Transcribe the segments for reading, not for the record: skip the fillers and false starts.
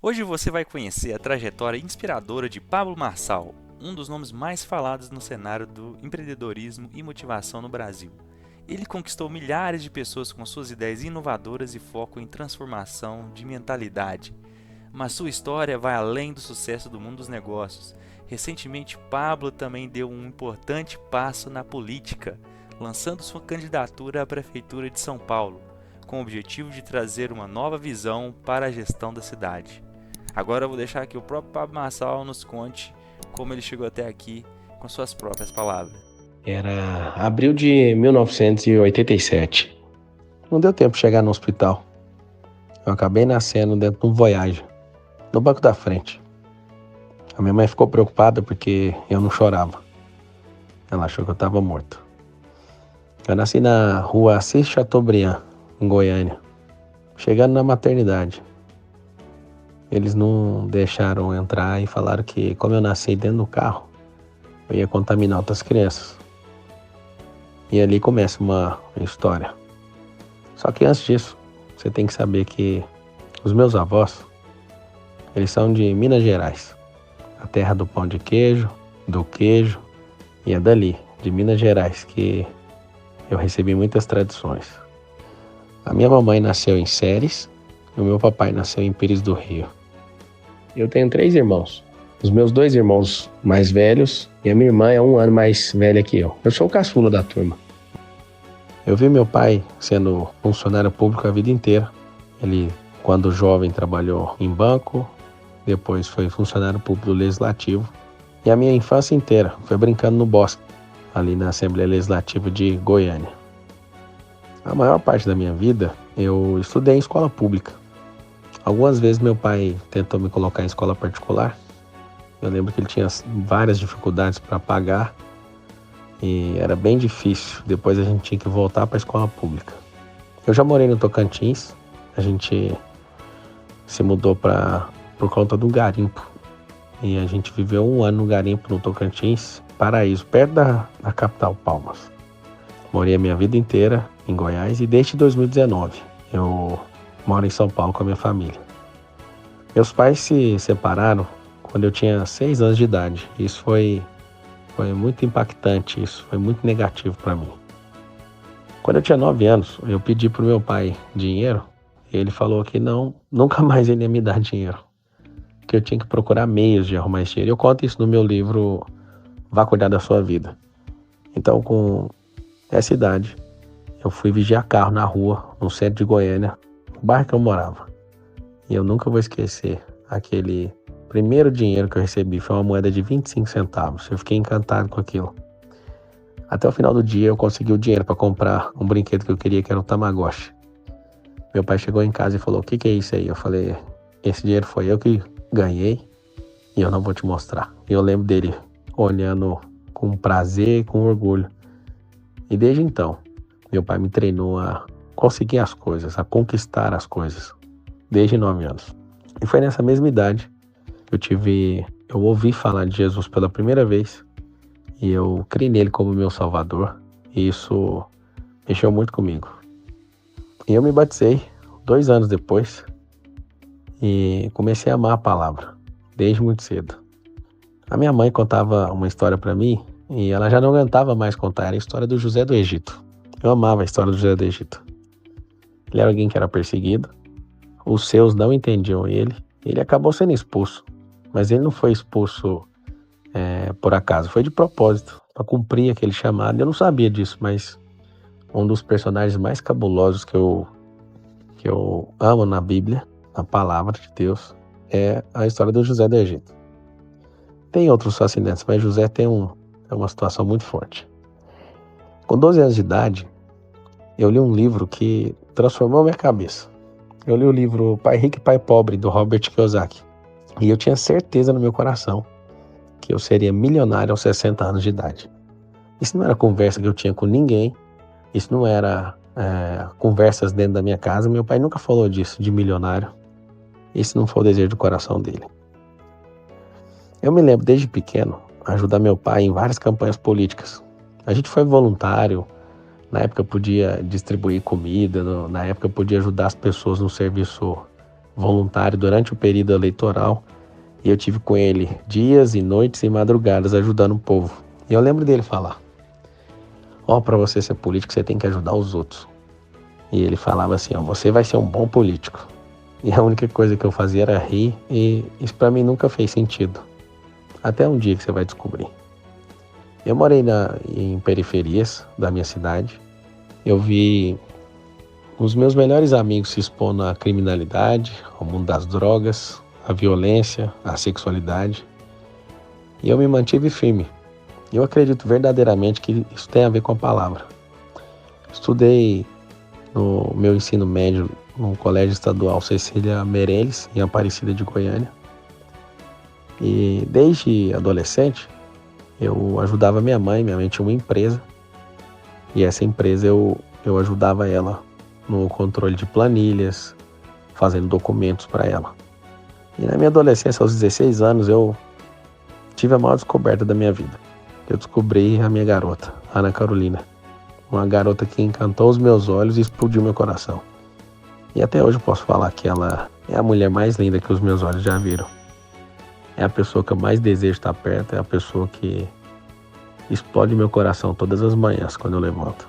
Hoje você vai conhecer a trajetória inspiradora de Pablo Marçal, um dos nomes mais falados no cenário do empreendedorismo e motivação no Brasil. Ele conquistou milhares de pessoas com suas ideias inovadoras e foco em transformação de mentalidade. Mas sua história vai além do sucesso do mundo dos negócios. Recentemente, Pablo também deu um importante passo na política, lançando sua candidatura à Prefeitura de São Paulo, com o objetivo de trazer uma nova visão para a gestão da cidade. Agora eu vou deixar que o próprio Pablo Marçal nos conte como ele chegou até aqui com suas próprias palavras. Era abril de 1987. Não deu tempo de chegar no hospital. Eu acabei nascendo dentro de um Voyage, no banco da frente. A minha mãe ficou preocupada porque eu não chorava. Ela achou que eu estava morto. Eu nasci na rua Assis Chateaubriand, em Goiânia. Chegando na maternidade, eles não deixaram eu entrar e falaram que, como eu nasci dentro do carro, eu ia contaminar outras crianças. E ali começa uma história. Só que antes disso, você tem que saber que os meus avós, eles são de Minas Gerais, a terra do pão de queijo, do queijo, e é dali, de Minas Gerais, que eu recebi muitas tradições. A minha mamãe nasceu em Ceres e o meu papai nasceu em Pires do Rio. Eu tenho 3 irmãos. Os meus 2 irmãos mais velhos e a minha irmã é 1 ano mais velha que eu. Eu sou o caçula da turma. Eu vi meu pai sendo funcionário público a vida inteira. Ele, quando jovem, trabalhou em banco, depois foi funcionário público do Legislativo. E a minha infância inteira foi brincando no bosque, ali na Assembleia Legislativa de Goiânia. A maior parte da minha vida eu estudei em escola pública. Algumas vezes meu pai tentou me colocar em escola particular. Eu lembro que ele tinha várias dificuldades para pagar e era bem difícil. Depois a gente tinha que voltar para a escola pública. Eu já morei no Tocantins. A gente se mudou por conta do garimpo. E a gente viveu 1 ano no garimpo no Tocantins, Paraíso, perto da capital, Palmas. Morei a minha vida inteira em Goiás e desde 2019 eu moro em São Paulo com a minha família. Meus pais se separaram quando eu tinha 6 anos de idade. Isso foi muito impactante, isso foi muito negativo para mim. Quando eu tinha 9 anos, eu pedi pro meu pai dinheiro e ele falou que não, nunca mais ele ia me dar dinheiro, que eu tinha que procurar meios de arrumar esse dinheiro. Eu conto isso no meu livro Vá Cuidar da Sua Vida. Então, com essa idade, eu fui vigiar carro na rua, no centro de Goiânia, no bairro que eu morava. E eu nunca vou esquecer aquele primeiro dinheiro que eu recebi. Foi uma moeda de 25 centavos. Eu fiquei encantado com aquilo. Até o final do dia eu consegui o dinheiro para comprar um brinquedo que eu queria, que era um Tamagotchi. Meu pai chegou em casa e falou: "O que é isso aí?" Eu falei: "Esse dinheiro foi eu que ganhei e eu não vou te mostrar." E eu lembro dele olhando com prazer e com orgulho. E desde então, meu pai me treinou a conseguir as coisas, a conquistar as coisas, desde 9 anos. E foi nessa mesma idade que eu ouvi falar de Jesus pela primeira vez e eu criei nele como meu salvador. E isso mexeu muito comigo. E eu me batizei 2 anos depois e comecei a amar a palavra, desde muito cedo. A minha mãe contava uma história para mim e ela já não aguentava mais contar. Era a história do José do Egito. Eu amava a história do José do Egito. Ele era alguém que era perseguido, os seus não entendiam ele, ele acabou sendo expulso. Mas ele não foi expulso por acaso, foi de propósito, para cumprir aquele chamado. Eu não sabia disso, mas um dos personagens mais cabulosos que eu amo na Bíblia, na palavra de Deus, é a história do José do Egito. Tem outros fascinantes, mas José tem uma situação muito forte. Com 12 anos de idade, eu li um livro que transformou minha cabeça. Eu li o livro Pai Rico e Pai Pobre, do Robert Kiyosaki. E eu tinha certeza no meu coração que eu seria milionário aos 60 anos de idade. Isso não era conversa que eu tinha com ninguém. Isso não era conversas dentro da minha casa. Meu pai nunca falou disso, de milionário. Esse não foi o desejo do coração dele. Eu me lembro desde pequeno ajudar meu pai em várias campanhas políticas. A gente foi voluntário. Na época eu podia distribuir comida. Na época eu podia ajudar as pessoas no serviço voluntário durante o período eleitoral e eu tive com ele dias e noites e madrugadas ajudando o povo. E eu lembro dele falar: para você ser político, você tem que ajudar os outros. E ele falava assim: você vai ser um bom político. E a única coisa que eu fazia era rir, e isso para mim nunca fez sentido. Até um dia que você vai descobrir. Eu morei em periferias da minha cidade. Eu vi os meus melhores amigos se expondo à criminalidade, ao mundo das drogas, à violência, à sexualidade. E eu me mantive firme. Eu acredito verdadeiramente que isso tem a ver com a palavra. Estudei no meu ensino médio no Colégio Estadual Cecília Meirelles, em Aparecida de Goiânia. E desde adolescente, eu ajudava minha mãe tinha uma empresa. E essa empresa eu ajudava ela no controle de planilhas, fazendo documentos para ela. E na minha adolescência, aos 16 anos, eu tive a maior descoberta da minha vida. Eu descobri a minha garota, Ana Carolina. Uma garota que encantou os meus olhos e explodiu meu coração. E até hoje eu posso falar que ela é a mulher mais linda que os meus olhos já viram. É a pessoa que eu mais desejo estar perto, é a pessoa que explode meu coração todas as manhãs quando eu levanto.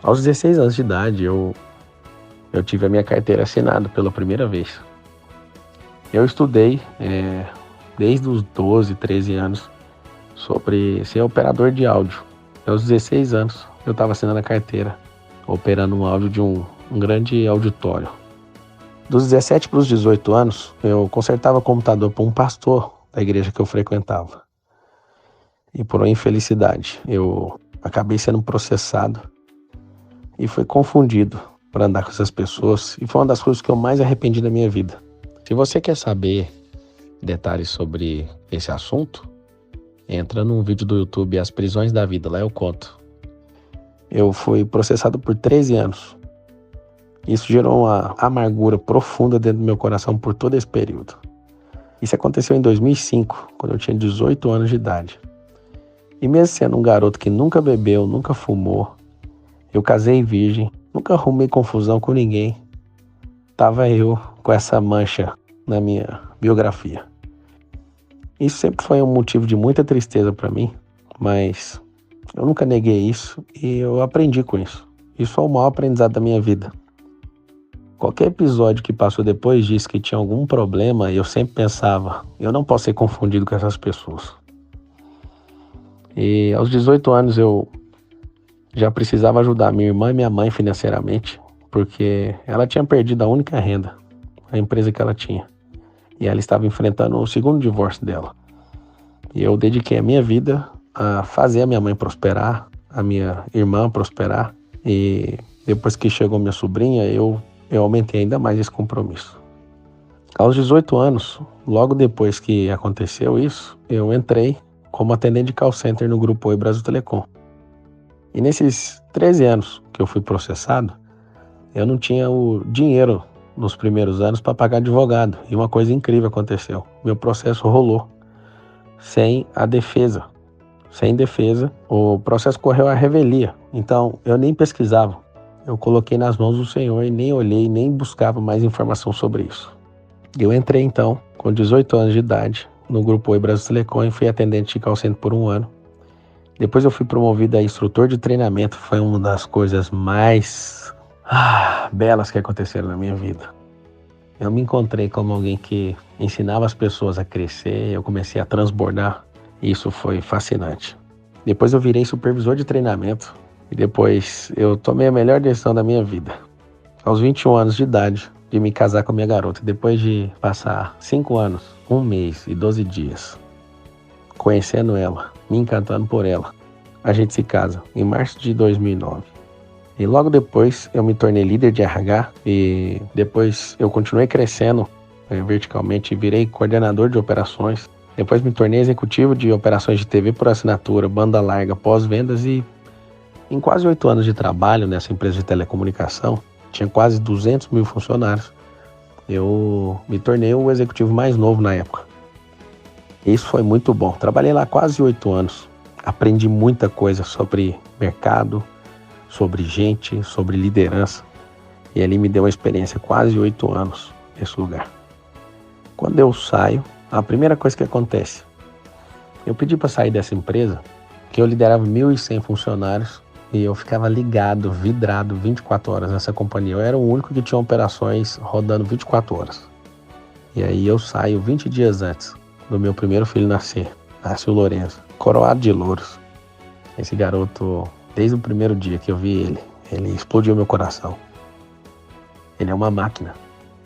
Aos 16 anos de idade, eu tive a minha carteira assinada pela primeira vez. Eu estudei desde os 12, 13 anos sobre ser operador de áudio. Aos 16 anos, eu estava assinando a carteira, operando um áudio de um grande auditório. Dos 17 para os 18 anos, eu consertava computador para um pastor da igreja que eu frequentava. E por uma infelicidade, eu acabei sendo processado e fui confundido para andar com essas pessoas. E foi uma das coisas que eu mais arrependi da minha vida. Se você quer saber detalhes sobre esse assunto, entra num vídeo do YouTube, As Prisões da Vida, lá eu conto. Eu fui processado por 13 anos. Isso gerou uma amargura profunda dentro do meu coração por todo esse período. Isso aconteceu em 2005, quando eu tinha 18 anos de idade. E mesmo sendo um garoto que nunca bebeu, nunca fumou, eu casei virgem, nunca arrumei confusão com ninguém, tava eu com essa mancha na minha biografia. Isso sempre foi um motivo de muita tristeza para mim, mas eu nunca neguei isso e eu aprendi com isso. Isso foi o maior aprendizado da minha vida. Qualquer episódio que passou depois disso que tinha algum problema, eu sempre pensava: eu não posso ser confundido com essas pessoas. E aos 18 anos eu já precisava ajudar minha irmã e minha mãe financeiramente, porque ela tinha perdido a única renda, a empresa que ela tinha. E ela estava enfrentando o segundo divórcio dela. E eu dediquei a minha vida a fazer a minha mãe prosperar, a minha irmã prosperar. E depois que chegou minha sobrinha, eu aumentei ainda mais esse compromisso. Aos 18 anos, logo depois que aconteceu isso, eu entrei como atendente de call center no Grupo Oi Brasil Telecom. E nesses 13 anos que eu fui processado, eu não tinha o dinheiro nos primeiros anos para pagar advogado. E uma coisa incrível aconteceu. Meu processo rolou sem a defesa. Sem defesa, o processo correu à revelia. Então, eu nem pesquisava. Eu coloquei nas mãos do Senhor e nem olhei, nem buscava mais informação sobre isso. Eu entrei, então, com 18 anos de idade, no Grupo Oi Brasil Telecom e fui atendente de call center por um ano. Depois eu fui promovido a instrutor de treinamento. Foi uma das coisas mais belas que aconteceram na minha vida. Eu me encontrei como alguém que ensinava as pessoas a crescer, eu comecei a transbordar. Isso foi fascinante. Depois eu virei supervisor de treinamento e depois eu tomei a melhor decisão da minha vida. Aos 21 anos de idade, de me casar com a minha garota. Depois de passar 5 anos, 1 mês e 12 dias conhecendo ela, me encantando por ela, a gente se casa em março de 2009. E logo depois eu me tornei líder de RH e depois eu continuei crescendo verticalmente e virei coordenador de operações. Depois me tornei executivo de operações de TV por assinatura, banda larga, pós-vendas e em quase 8 anos de trabalho nessa empresa de telecomunicação, tinha quase 200 mil funcionários, eu me tornei o executivo mais novo na época. Isso foi muito bom. Trabalhei lá quase 8 anos. Aprendi muita coisa sobre mercado, sobre gente, sobre liderança. E ali me deu uma experiência quase 8 anos nesse lugar. Quando eu saio, a primeira coisa que acontece, eu pedi para sair dessa empresa, que eu liderava 1.100 funcionários e eu ficava ligado, vidrado 24 horas nessa companhia. Eu era o único que tinha operações rodando 24 horas. E aí eu saio 20 dias antes do meu primeiro filho nascer, nasce o Lourenço, coroado de louros. Esse garoto, desde o primeiro dia que eu vi ele explodiu meu coração. Ele é uma máquina,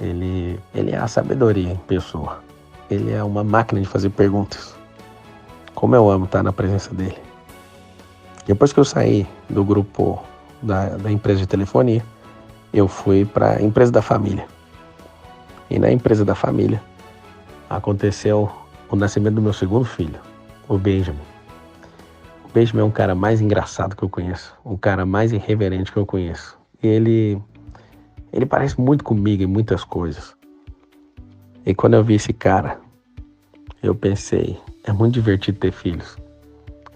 ele é a sabedoria em pessoa. Ele é uma máquina de fazer perguntas. Como eu amo estar na presença dele. Depois que eu saí do grupo da empresa de telefonia, eu fui para a empresa da família. E na empresa da família aconteceu o nascimento do meu segundo filho, o Benjamin. O Benjamin é um cara mais engraçado que eu conheço, um cara mais irreverente que eu conheço. E ele parece muito comigo em muitas coisas. E quando eu vi esse cara, eu pensei, é muito divertido ter filhos.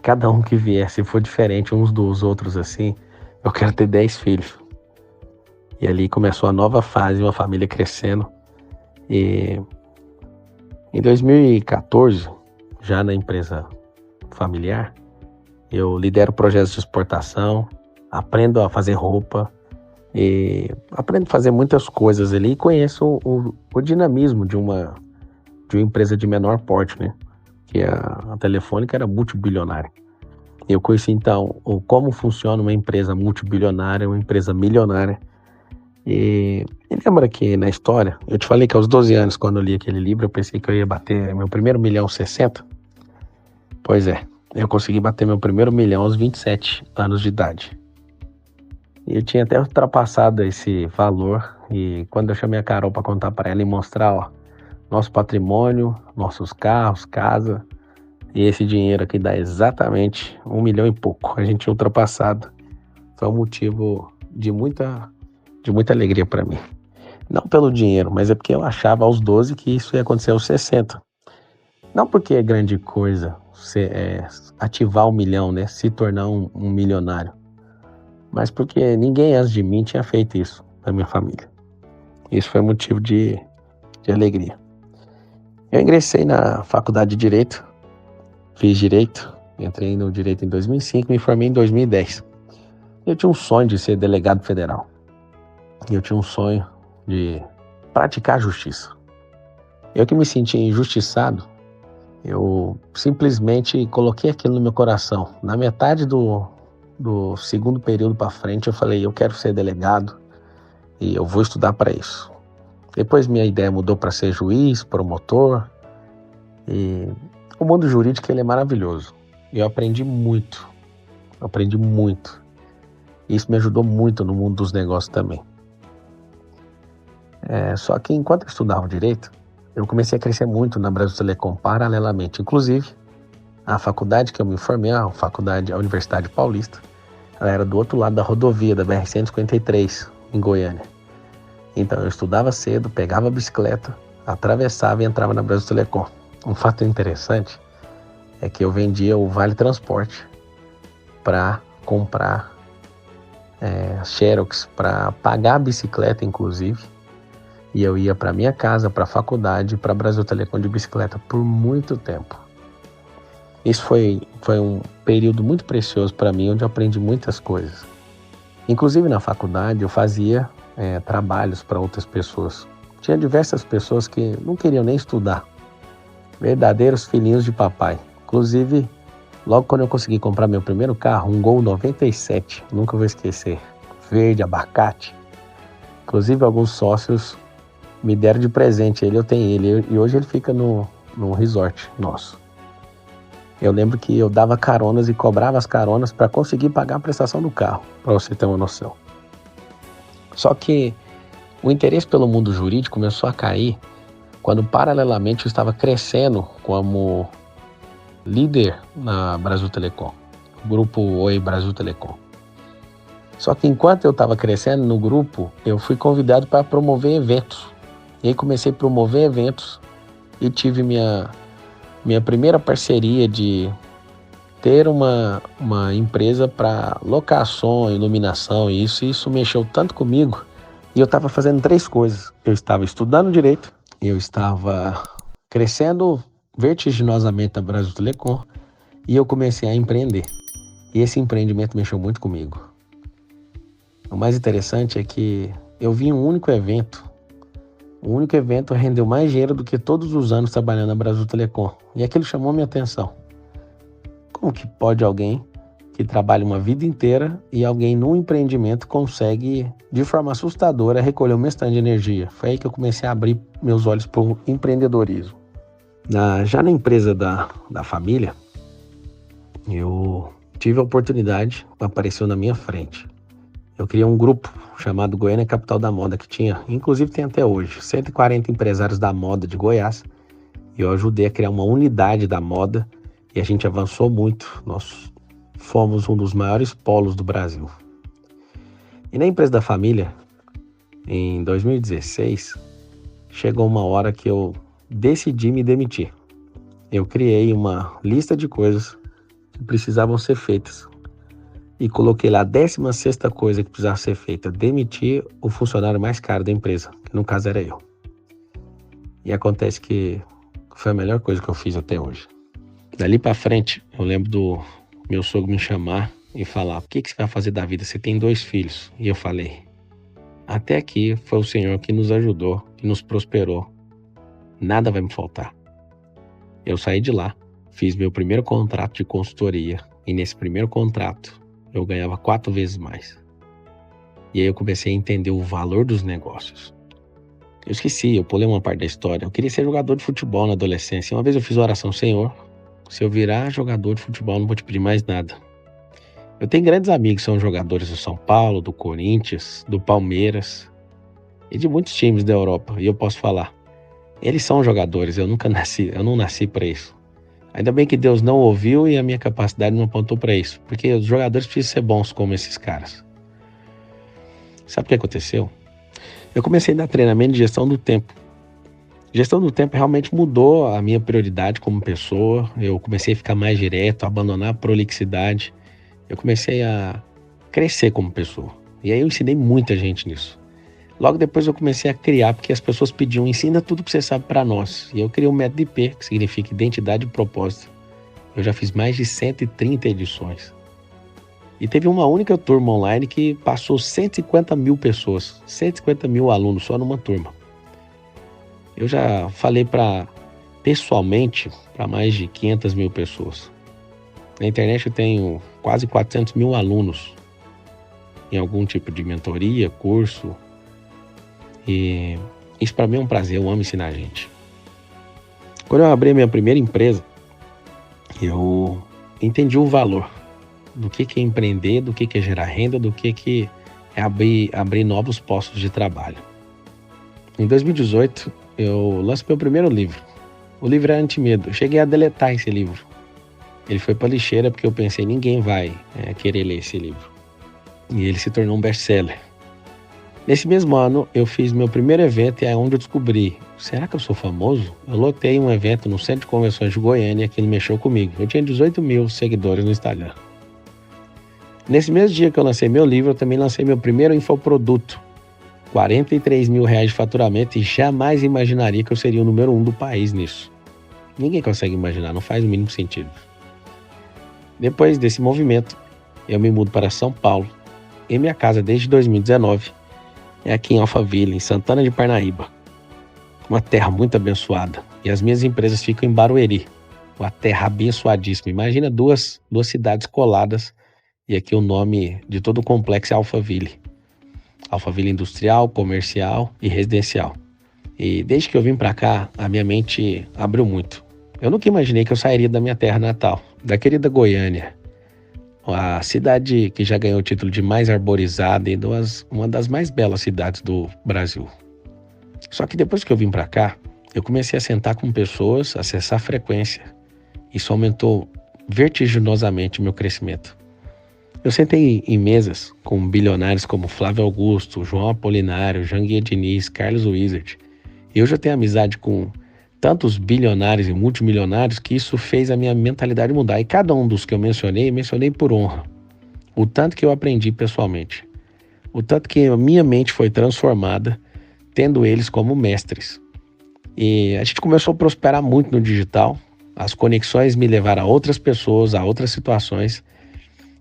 Cada um que vier, se for diferente uns dos outros assim, eu quero ter 10 filhos. E ali começou a nova fase, uma família crescendo. E em 2014, já na empresa familiar, eu lidero projetos de exportação, aprendo a fazer roupa, e aprendo a fazer muitas coisas ali e conheço o dinamismo de uma empresa de menor porte, né? Que a Telefônica era multibilionária. Eu conheci então como funciona uma empresa multibilionária, uma empresa milionária. E lembra que na história, eu te falei que aos 12 anos, quando eu li aquele livro, eu pensei que eu ia bater meu primeiro 1.060.000. Pois é, eu consegui bater meu primeiro 1.000.000 aos 27 anos de idade. E eu tinha até ultrapassado esse valor. E quando eu chamei a Carol para contar para ela e mostrar, nosso patrimônio, nossos carros, casa, e esse dinheiro aqui dá exatamente 1 milhão e pouco. A gente tinha ultrapassado. Foi um motivo de muita alegria para mim. Não pelo dinheiro, mas é porque eu achava aos 12 que isso ia acontecer aos 60. Não porque é grande coisa ativar 1 milhão, né? Se tornar um milionário. Mas porque ninguém antes de mim tinha feito isso na minha família. Isso foi motivo de alegria. Eu ingressei na faculdade de Direito, fiz Direito, entrei no Direito em 2005, me formei em 2010. Eu tinha um sonho de ser delegado federal. Eu tinha um sonho de praticar a justiça. Eu que me sentia injustiçado, eu simplesmente coloquei aquilo no meu coração. Na metade do segundo período para frente, eu falei, eu quero ser delegado e eu vou estudar para isso. Depois minha ideia mudou para ser juiz, promotor. E o mundo jurídico ele é maravilhoso. Eu aprendi muito. Isso me ajudou muito no mundo dos negócios também. Só que enquanto eu estudava direito, eu comecei a crescer muito na Brasil Telecom paralelamente. Inclusive, a faculdade que eu me formei, a Universidade Paulista, ela era do outro lado da rodovia, da BR-153, em Goiânia. Então eu estudava cedo, pegava a bicicleta, atravessava e entrava na Brasil Telecom. Um fato interessante é que eu vendia o Vale Transporte para comprar Xerox, para pagar a bicicleta, inclusive. E eu ia para minha casa, para a faculdade, para a Brasil Telecom de bicicleta por muito tempo. Isso foi um período muito precioso para mim, onde eu aprendi muitas coisas. Inclusive na faculdade eu fazia trabalhos para outras pessoas. Tinha diversas pessoas que não queriam nem estudar. Verdadeiros filhinhos de papai. Inclusive, logo quando eu consegui comprar meu primeiro carro, um Gol 97, nunca vou esquecer, verde, abacate. Inclusive alguns sócios me deram de presente ele, eu tenho ele, e hoje ele fica no resort nosso. Eu lembro que eu dava caronas e cobrava as caronas para conseguir pagar a prestação do carro, para você ter uma noção. Só que o interesse pelo mundo jurídico começou a cair quando paralelamente eu estava crescendo como líder na Brasil Telecom, grupo Oi Brasil Telecom. Só que enquanto eu estava crescendo no grupo, eu fui convidado para promover eventos. E aí comecei a promover eventos e tive minha primeira parceria de ter uma empresa para locação, iluminação, e isso mexeu tanto comigo E eu estava fazendo 3 coisas. Eu estava estudando direito, eu estava crescendo vertiginosamente na Brasil Telecom e eu comecei a empreender. E esse empreendimento mexeu muito comigo. O mais interessante é que eu vi um único evento. O único evento rendeu mais dinheiro do que todos os anos trabalhando na Brasil Telecom. E aquilo chamou minha atenção. Como que pode alguém que trabalha uma vida inteira e alguém num empreendimento consegue, de forma assustadora, recolher o mesmo tanto de energia? Foi aí que eu comecei a abrir meus olhos para o empreendedorismo. Já na empresa da família, eu tive a oportunidade, apareceu na minha frente. Eu criei um grupo chamado Goiânia Capital da Moda, que tinha, inclusive tem até hoje, 140 empresários da moda de Goiás. E eu ajudei a criar uma unidade da moda e a gente avançou muito. Nós fomos um dos maiores polos do Brasil. E na empresa da família, em 2016, chegou uma hora que eu decidi me demitir. Eu criei uma lista de coisas que precisavam ser feitas e coloquei lá a 16ª coisa que precisava ser feita: demitir o funcionário mais caro da empresa, que no caso era eu. E acontece que foi a melhor coisa que eu fiz até hoje. Dali pra frente, eu lembro do meu sogro me chamar e falar: o que você vai fazer da vida? Você tem 2 filhos. E eu falei: até aqui foi o Senhor que nos ajudou, que nos prosperou. Nada vai me faltar. Eu saí de lá, fiz meu primeiro contrato de consultoria e nesse primeiro contrato eu ganhava 4 vezes mais. E aí eu comecei a entender o valor dos negócios. Eu pulei uma parte da história. Eu queria ser jogador de futebol na adolescência. Uma vez eu fiz uma oração: Senhor, se eu virar jogador de futebol, não vou te pedir mais nada. Eu tenho grandes amigos que são jogadores do São Paulo, do Corinthians, do Palmeiras e de muitos times da Europa. E eu posso falar: eles são jogadores, eu não nasci para isso. Ainda bem que Deus não ouviu e a minha capacidade não apontou para isso, porque os jogadores precisam ser bons como esses caras. Sabe o que aconteceu? Eu comecei a dar treinamento de gestão do tempo. Gestão do tempo realmente mudou a minha prioridade como pessoa. Eu comecei a ficar mais direto, a abandonar a prolixidade. Eu comecei a crescer como pessoa. E aí eu ensinei muita gente nisso. Logo depois eu comecei a criar, porque as pessoas pediam: ensina tudo que você sabe para nós. E eu criei o método IP, que significa identidade e propósito. Eu já fiz mais de 130 edições. E teve uma única turma online que passou 150 mil pessoas, 150 mil alunos só numa turma. Eu já falei pessoalmente para mais de 500 mil pessoas. Na internet eu tenho quase 400 mil alunos em algum tipo de mentoria, curso. E isso para mim é um prazer, eu amo ensinar a gente. Quando eu abri a minha primeira empresa, eu entendi o valor do que é empreender, do que é gerar renda, do que é abrir novos postos de trabalho. Em 2018, eu lancei meu primeiro livro. O livro era Antimedo. Eu cheguei a deletar esse livro. Ele foi para lixeira porque eu pensei: ninguém vai querer ler esse livro. E ele se tornou um best-seller. Nesse mesmo ano, eu fiz meu primeiro evento e é onde eu descobri: será que eu sou famoso? Eu lotei um evento no Centro de Convenções de Goiânia, que ele mexeu comigo. Eu tinha 18 mil seguidores no Instagram. Nesse mesmo dia que eu lancei meu livro, eu também lancei meu primeiro infoproduto. 43 mil reais de faturamento, e jamais imaginaria que eu seria o número 1 do país nisso. Ninguém consegue imaginar, não faz o mínimo sentido. Depois desse movimento, eu me mudo para São Paulo. E minha casa desde 2019 é aqui em Alphaville, em Santana de Parnaíba. Uma terra muito abençoada. E as minhas empresas ficam em Barueri, uma terra abençoadíssima. Imagina duas cidades coladas, e aqui o nome de todo o complexo é Alphaville. Alphaville industrial, comercial e residencial. E desde que eu vim para cá, a minha mente abriu muito. Eu nunca imaginei que eu sairia da minha terra natal, da querida Goiânia, a cidade que já ganhou o título de mais arborizada e uma das mais belas cidades do Brasil. Só que depois que eu vim para cá, eu comecei a sentar com pessoas, acessar frequência. Isso aumentou vertiginosamente o meu crescimento. Eu sentei em mesas com bilionários como Flávio Augusto, João Apolinário, Janguier Diniz, Carlos Wizard. E hoje eu tenho amizade com tantos bilionários e multimilionários que isso fez a minha mentalidade mudar. E cada um dos que eu mencionei por honra. O tanto que eu aprendi pessoalmente. o tanto que a minha mente foi transformada tendo eles como mestres. E a gente começou a prosperar muito no digital, as conexões me levaram a outras pessoas, a outras situações,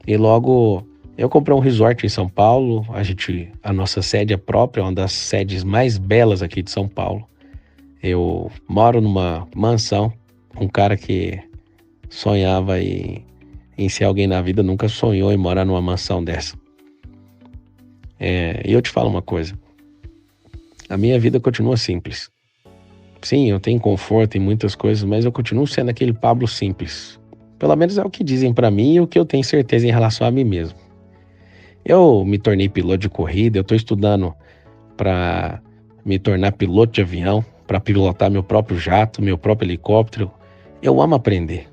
e logo eu comprei um resort em São Paulo, a nossa sede é própria, uma das sedes mais belas aqui de São Paulo. Eu moro numa mansão, um cara que sonhava em ser alguém na vida, nunca sonhou em morar numa mansão dessa. E eu te falo uma coisa, a minha vida continua simples. Sim, eu tenho conforto em muitas coisas, mas eu continuo sendo aquele Pablo simples. Pelo menos é o que dizem pra mim e o que eu tenho certeza em relação a mim mesmo. Eu me tornei piloto de corrida, eu estou estudando para me tornar piloto de avião, para pilotar meu próprio jato, meu próprio helicóptero. Eu amo aprender.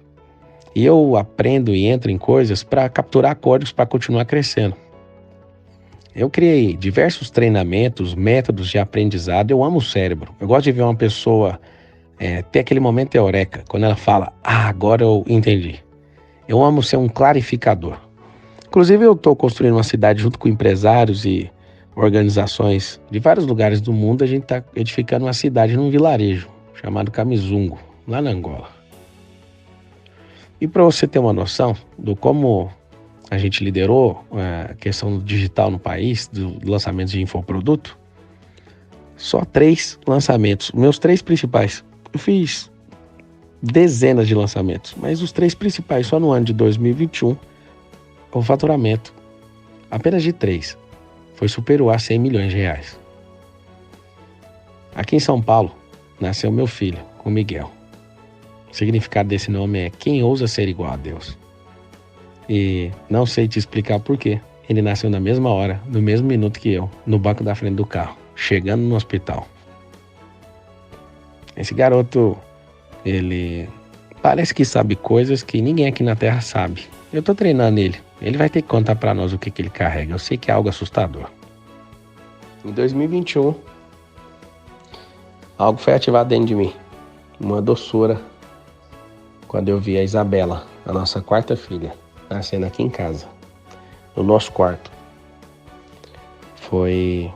E eu aprendo e entro em coisas para capturar códigos para continuar crescendo. Eu criei diversos treinamentos, métodos de aprendizado. Eu amo o cérebro. Eu gosto de ver uma pessoa ter aquele momento eureka, quando ela fala, agora eu entendi. Eu amo ser um clarificador. Inclusive eu estou construindo uma cidade junto com empresários e organizações de vários lugares do mundo. A gente está edificando uma cidade num vilarejo chamado Kamizungo, lá na Angola. E para você ter uma noção do como a gente liderou a questão digital no país, do lançamento de infoproduto, só 3 lançamentos, meus 3 principais. Eu fiz dezenas de lançamentos, mas os 3 principais só no ano de 2021, o faturamento apenas de 3 foi superior a 100 milhões de reais. Aqui em São Paulo nasceu meu filho, o Miguel. O significado desse nome é quem ousa ser igual a Deus. E não sei te explicar por quê. Ele nasceu na mesma hora, no mesmo minuto que eu, no banco da frente do carro, chegando no hospital. Esse garoto, ele parece que sabe coisas que ninguém aqui na Terra sabe. Eu tô treinando ele. Ele vai ter que contar pra nós o que ele carrega. Eu sei que é algo assustador. Em 2021, algo foi ativado dentro de mim. Uma doçura. Quando eu vi a Isabela, a nossa 4ª filha, nascendo aqui em casa, no nosso quarto. Foi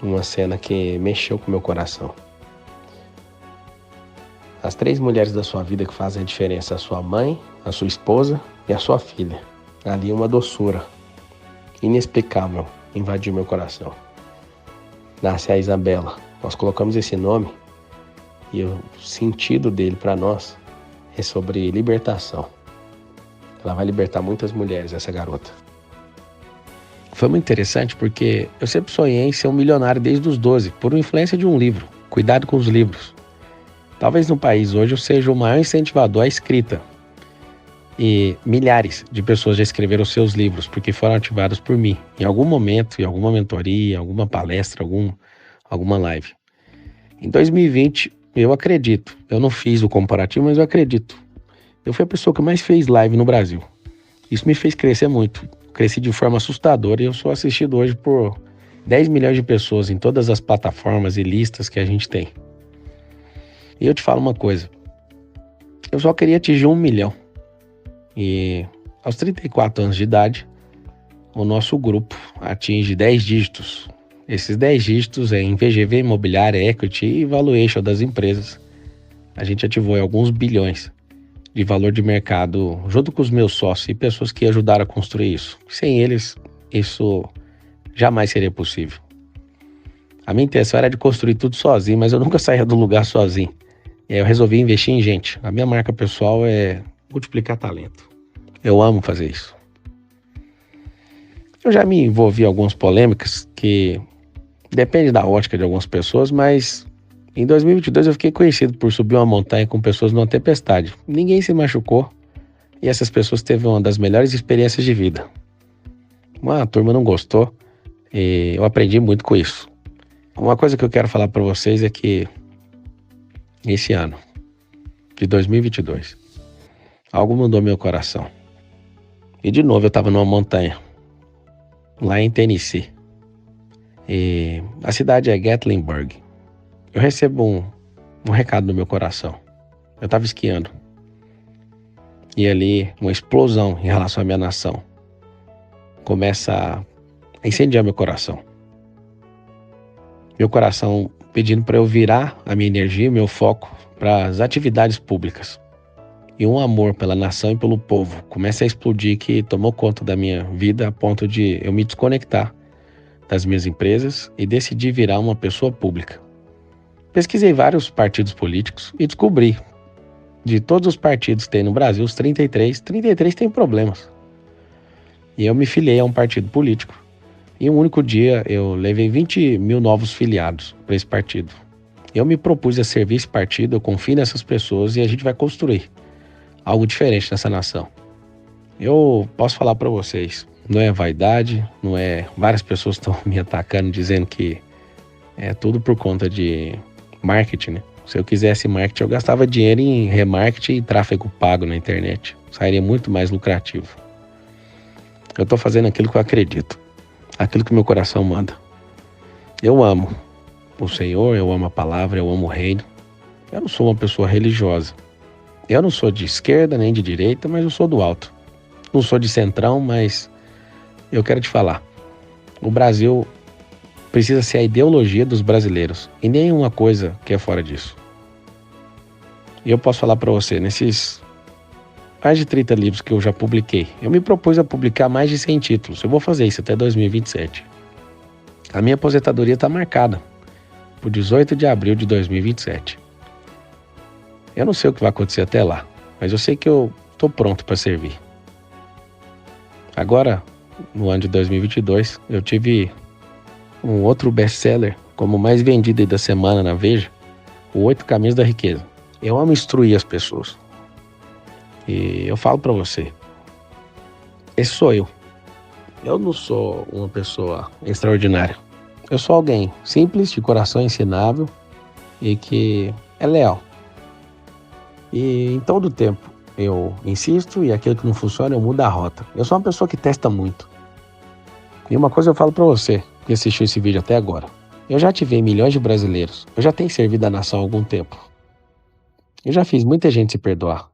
uma cena que mexeu com o meu coração. As 3 mulheres da sua vida que fazem a diferença, a sua mãe, a sua esposa e a sua filha. Ali uma doçura inexplicável invadiu meu coração. Nasce a Isabela. Nós colocamos esse nome e o sentido dele para nós é sobre libertação. Ela vai libertar muitas mulheres, essa garota. Foi muito interessante porque eu sempre sonhei em ser um milionário desde os 12, por influência de um livro, Cuidado com os Livros. Talvez no país hoje eu seja o maior incentivador à escrita. E milhares de pessoas já escreveram seus livros porque foram ativados por mim. Em algum momento, em alguma mentoria, alguma palestra, alguma live. Em 2020, eu acredito. Eu não fiz o comparativo, mas eu acredito. Eu fui a pessoa que mais fez live no Brasil. Isso me fez crescer muito. Cresci de forma assustadora e eu sou assistido hoje por 10 milhões de pessoas em todas as plataformas e listas que a gente tem. E eu te falo uma coisa. Eu só queria atingir 1 milhão. E aos 34 anos de idade, o nosso grupo atinge 10 dígitos. Esses 10 dígitos é em VGV, imobiliária, equity e valuation das empresas. A gente ativou alguns bilhões de valor de mercado junto com os meus sócios e pessoas que ajudaram a construir isso. Sem eles, isso jamais seria possível. A minha intenção era de construir tudo sozinho, mas eu nunca saía do lugar sozinho. E aí eu resolvi investir em gente. A minha marca pessoal é multiplicar talento. Eu amo fazer isso. Eu já me envolvi em algumas polêmicas que depende da ótica de algumas pessoas, mas em 2022 eu fiquei conhecido por subir uma montanha com pessoas numa tempestade. Ninguém se machucou e essas pessoas teve uma das melhores experiências de vida. Uma turma não gostou e eu aprendi muito com isso. Uma coisa que eu quero falar para vocês é que esse ano de 2022 algo mudou meu coração. E de novo eu estava numa montanha lá em Tennessee. E a cidade é Gatlinburg. Eu recebo um recado no meu coração. Eu estava esquiando. E ali uma explosão em relação à minha nação. Começa a a incendiar meu coração. Meu coração pedindo para eu virar a minha energia, meu foco para as atividades públicas. E um amor pela nação e pelo povo começa a explodir que tomou conta da minha vida a ponto de eu me desconectar das minhas empresas e decidi virar uma pessoa pública. Pesquisei vários partidos políticos e descobri, de todos os partidos que tem no Brasil, os 33 têm problemas. E eu me filiei a um partido político. E um único dia eu levei 20 mil novos filiados para esse partido. Eu me propus a servir esse partido, eu confio nessas pessoas e a gente vai construir algo diferente nessa nação. Eu posso falar para vocês, não é vaidade, não é... Várias pessoas estão me atacando dizendo que é tudo por conta de marketing, né? Se eu quisesse marketing, eu gastava dinheiro em remarketing e tráfego pago na internet. Sairia muito mais lucrativo. Eu estou fazendo aquilo que eu acredito, aquilo que meu coração manda. Eu amo o Senhor, eu amo a palavra, eu amo o reino. Eu não sou uma pessoa religiosa. Eu não sou de esquerda nem de direita, mas eu sou do alto. Não sou de centrão, mas eu quero te falar. O Brasil precisa ser a ideologia dos brasileiros e nenhuma coisa que é fora disso. E eu posso falar para você, nesses mais de 30 livros que eu já publiquei, eu me propus a publicar mais de 100 títulos. Eu vou fazer isso até 2027. A minha aposentadoria está marcada por 18 de abril de 2027. Eu não sei o que vai acontecer até lá, mas eu sei que eu estou pronto para servir. Agora, no ano de 2022, eu tive um outro best-seller como mais vendido aí da semana na Veja, o 8 Caminhos da Riqueza. Eu amo instruir as pessoas. E eu falo para você, esse sou eu. Eu não sou uma pessoa extraordinária. Eu sou alguém simples, de coração ensinável e que é leal. E em todo tempo eu insisto e aquilo que não funciona eu mudo a rota. Eu sou uma pessoa que testa muito. E uma coisa eu falo pra você que assistiu esse vídeo até agora. Eu já ativei milhões de brasileiros. Eu já tenho servido a nação há algum tempo. Eu já fiz muita gente se perdoar.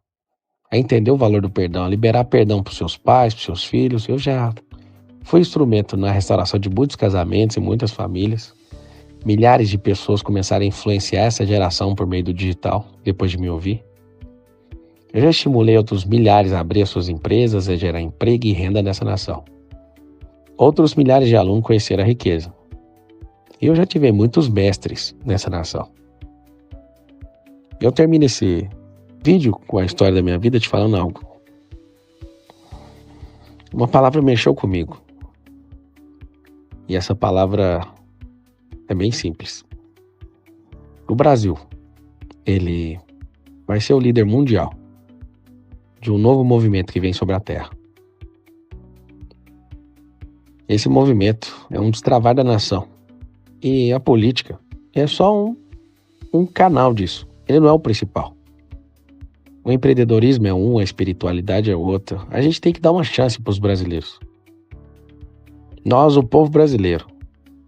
A entender o valor do perdão, a liberar perdão pros seus pais, pros seus filhos. Eu já fui instrumento na restauração de muitos casamentos e muitas famílias. Milhares de pessoas começaram a influenciar essa geração por meio do digital, depois de me ouvir. Eu já estimulei outros milhares a abrir as suas empresas, a gerar emprego e renda nessa nação. Outros milhares de alunos conheceram a riqueza. E eu já tive muitos mestres nessa nação. Eu termino esse vídeo com a história da minha vida te falando algo. Uma palavra mexeu comigo. E essa palavra é bem simples. O Brasil, ele vai ser o líder mundial de um novo movimento que vem sobre a Terra. Esse movimento é um destravar da nação. E a política é só um canal disso. Ele não é o principal. O empreendedorismo é um, a espiritualidade é outra. A gente tem que dar uma chance para os brasileiros. Nós, o povo brasileiro,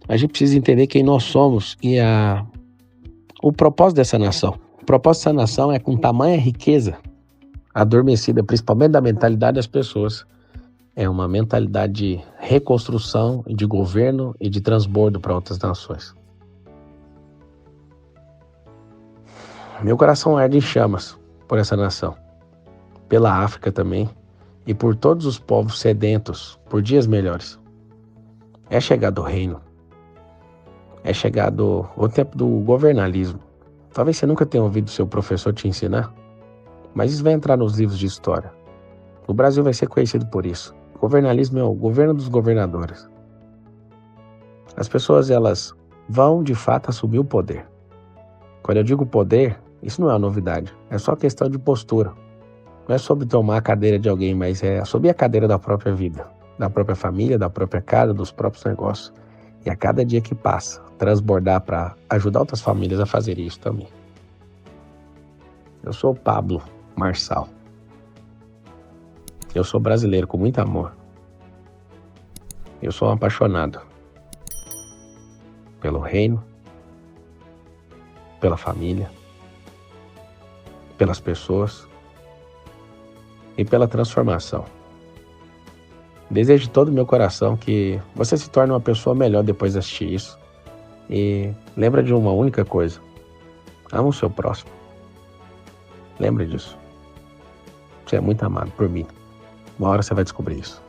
a gente precisa entender quem nós somos e o propósito dessa nação. O propósito dessa nação é com tamanha riqueza adormecida, principalmente da mentalidade das pessoas. É uma mentalidade de reconstrução, de governo e de transbordo para outras nações. Meu coração arde em chamas por essa nação, pela África também e por todos os povos sedentos por dias melhores. É chegado o reino, é chegado o tempo do governalismo. Talvez você nunca tenha ouvido seu professor te ensinar, mas isso vai entrar nos livros de história. O Brasil vai ser conhecido por isso. O governalismo é o governo dos governadores. As pessoas, elas vão de fato assumir o poder. Quando eu digo poder, isso não é uma novidade. É só questão de postura. Não é sobre tomar a cadeira de alguém, mas é sobre a cadeira da própria vida, da própria família, da própria casa, dos próprios negócios. E a cada dia que passa, transbordar para ajudar outras famílias a fazer isso também. Eu sou o Pablo Marçal. Eu sou brasileiro com muito amor. Eu sou um apaixonado pelo reino, pela família, pelas pessoas e pela transformação. Desejo de todo o meu coração que você se torne uma pessoa melhor depois de assistir isso. E lembra de uma única coisa: ama o seu próximo. Lembra disso. Você é muito amado por mim. Uma hora você vai descobrir isso.